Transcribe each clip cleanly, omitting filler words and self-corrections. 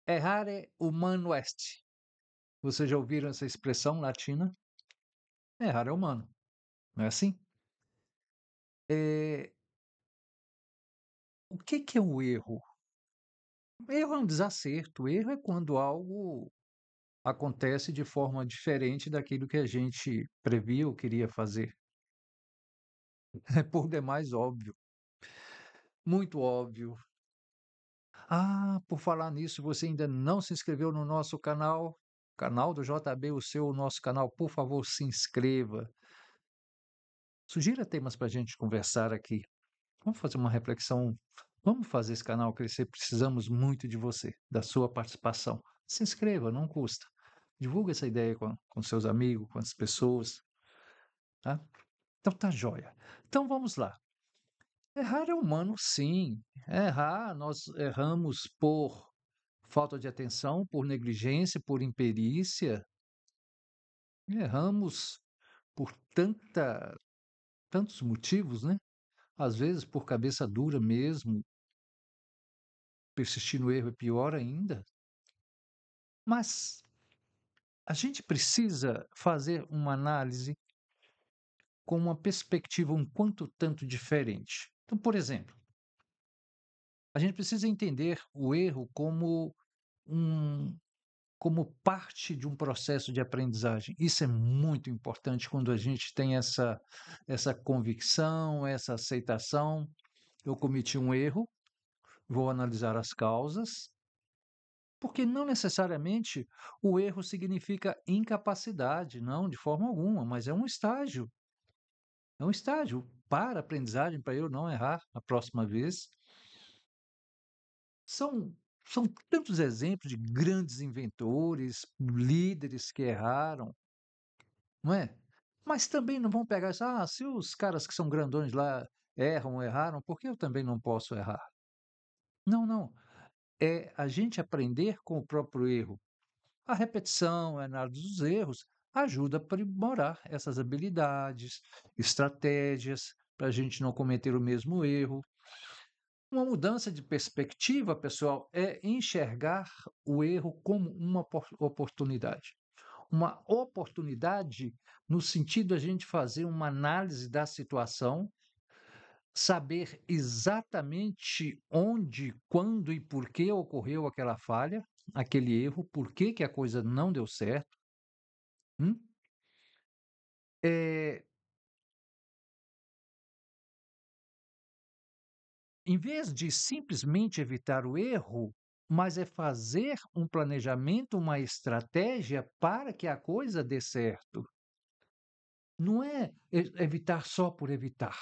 Errare humano est. Vocês já ouviram essa expressão latina? Errar é humano, não é assim? Eh, o que é o erro? O erro é um desacerto, o erro é quando algo acontece de forma diferente daquilo que a gente previa ou queria fazer. É por demais óbvio, muito óbvio. Ah, por falar nisso, você ainda não se inscreveu no nosso canal do JB, o nosso canal, por favor, se inscreva. Sugira temas para a gente conversar aqui. Vamos fazer uma reflexão. Vamos fazer esse canal crescer. Precisamos muito de você, da sua participação. Se inscreva, não custa. Divulgue essa ideia com seus amigos, com as pessoas, tá? Então tá joia. Então vamos lá. Errar é humano, sim. Errar, nós erramos por falta de atenção, por negligência, por imperícia. Erramos por tantos motivos, né? Às vezes por cabeça dura mesmo, persistir no erro é pior ainda. Mas a gente precisa fazer uma análise com uma perspectiva um quanto tanto diferente. Então, por exemplo, a gente precisa entender o erro um como parte de um processo de aprendizagem. Isso é muito importante quando a gente tem essa convicção, essa aceitação. Eu cometi um erro, vou analisar as causas, porque não necessariamente o erro significa incapacidade, não, de forma alguma, mas é um estágio para a aprendizagem, para eu não errar a próxima vez. São, são tantos exemplos de grandes inventores, líderes que erraram, não é? Mas também não vão pegar isso, se os caras que são grandões lá erram, erraram, por que eu também não posso errar? Não, não. É a gente aprender com o próprio erro. A repetição, a análise dos erros ajuda a aprimorar essas habilidades, estratégias, para a gente não cometer o mesmo erro. Uma mudança de perspectiva, pessoal, é enxergar o erro como uma oportunidade. Uma oportunidade no sentido de a gente fazer uma análise da situação, saber exatamente onde, quando e por que ocorreu aquela falha, aquele erro, por que que a coisa não deu certo. Hum? Eh, Em vez de simplesmente evitar o erro, mas é fazer um planejamento, uma estratégia para que a coisa dê certo. Não é evitar só por evitar,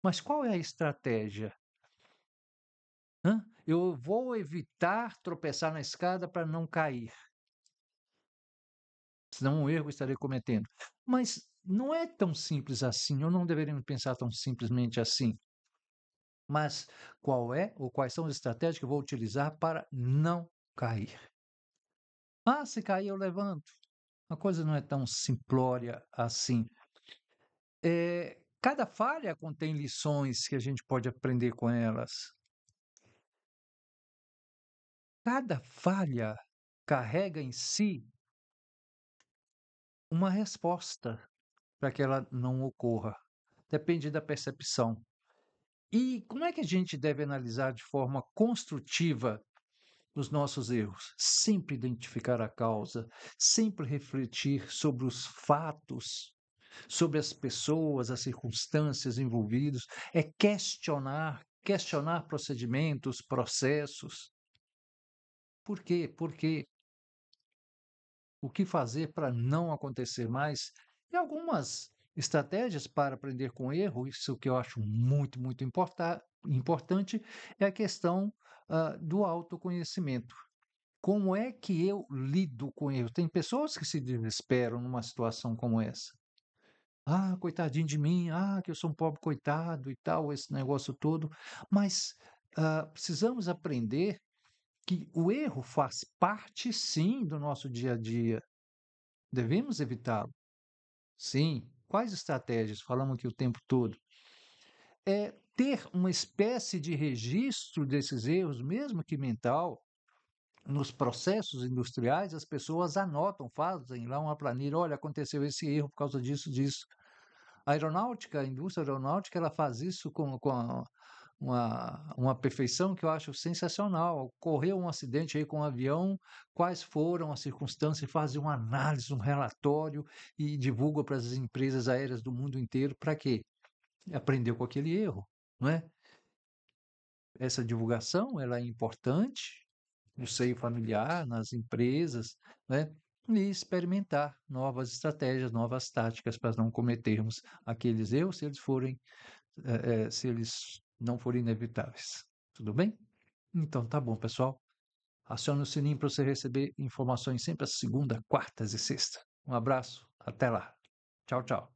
mas qual é a estratégia? Eu vou evitar tropeçar na escada para não cair, senão um erro estarei cometendo. Mas não é tão simples assim, ou não deveríamos pensar tão simplesmente assim. Mas qual é ou quais são as estratégias que eu vou utilizar para não cair? Se cair eu levanto. A coisa não é tão simplória assim. Cada falha contém lições que a gente pode aprender com elas. Cada falha carrega em si uma resposta para que ela não ocorra. Depende da percepção. E como é que a gente deve analisar de forma construtiva os nossos erros? Sempre identificar a causa, sempre refletir sobre os fatos, sobre as pessoas, as circunstâncias envolvidas, é questionar procedimentos, processos. Por quê? Porque o que fazer para não acontecer mais? E algumas estratégias para aprender com erro, isso que eu acho muito importante, é a questão do autoconhecimento. Como é que eu lido com erro? Tem pessoas que se desesperam numa situação como essa. Coitadinho de mim, que eu sou um pobre coitado e tal, esse negócio todo. Mas precisamos aprender que o erro faz parte, sim, do nosso dia a dia. Devemos evitá-lo. Sim. Quais estratégias? Falamos aqui o tempo todo. É ter uma espécie de registro desses erros, mesmo que mental, nos processos industriais, as pessoas anotam, fazem lá uma planilha, olha, aconteceu esse erro por causa disso, disso. A aeronáutica, a indústria aeronáutica, ela faz isso uma perfeição que eu acho sensacional. Ocorreu um acidente aí com um avião, quais foram as circunstâncias, fazem uma análise, um relatório e divulga para as empresas aéreas do mundo inteiro. Para quê? Aprendeu com aquele erro, não é? Essa divulgação, ela é importante no seio familiar, nas empresas, né? E experimentar novas estratégias, novas táticas para não cometermos aqueles erros se eles não forem inevitáveis. Tudo bem? Então tá bom, pessoal. Acione o sininho para você receber informações sempre às segunda, quartas e sexta. Um abraço, até lá. Tchau, tchau.